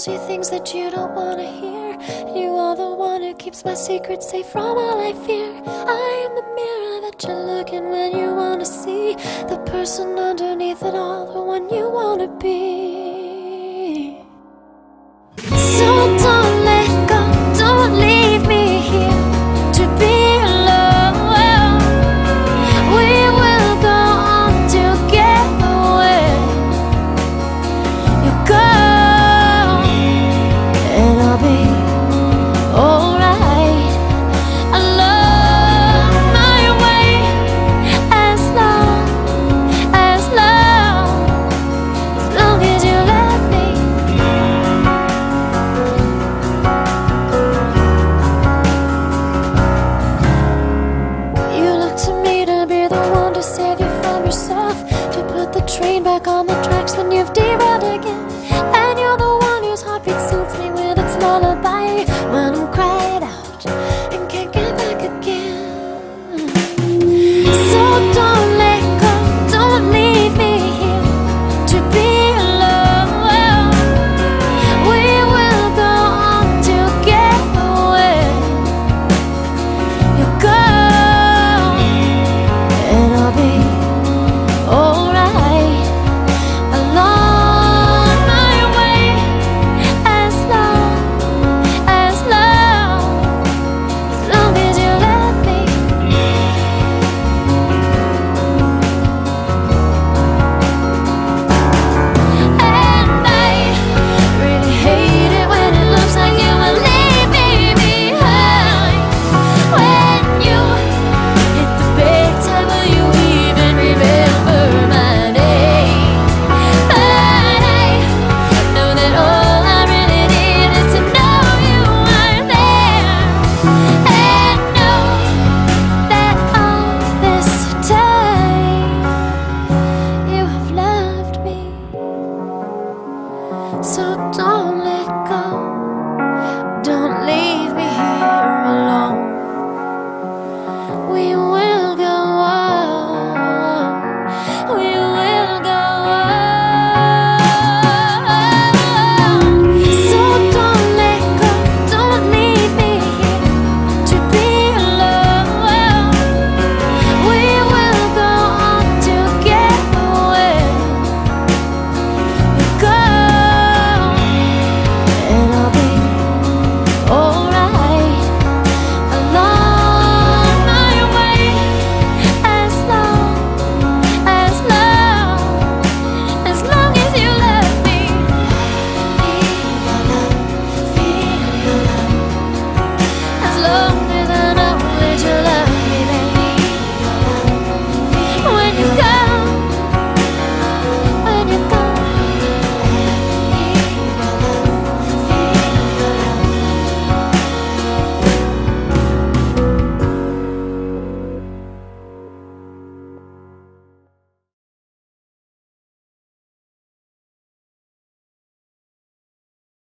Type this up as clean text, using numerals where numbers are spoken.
tells you things that you don't wanna hear. You are the one who keeps my secrets safe from all I fear. I am the mirror that you look in when you wanna see the person underneath it all, the one you wanna be. So don't let go, don't leave me here to be alone. We will go on together when you go, and I'll be alright. I love my way as long as you let me. You look to me to be the one to save you from yourself, to put the train back on the tracks when you've derailed again. And you're the one whose heartbeat soothes me with its lullaby when I'm cried out and can't get back again. So don't let go, don't leave me here to be alone. We will go on together when you go, and I'll be alright. Along my way as long as you let me. And I really hate it when it looks like you will leave me behind. When you hit the big time, will you even remember my name? But I know that all I really need is to know you are there, and know that all this time you have loved me. So don't let go.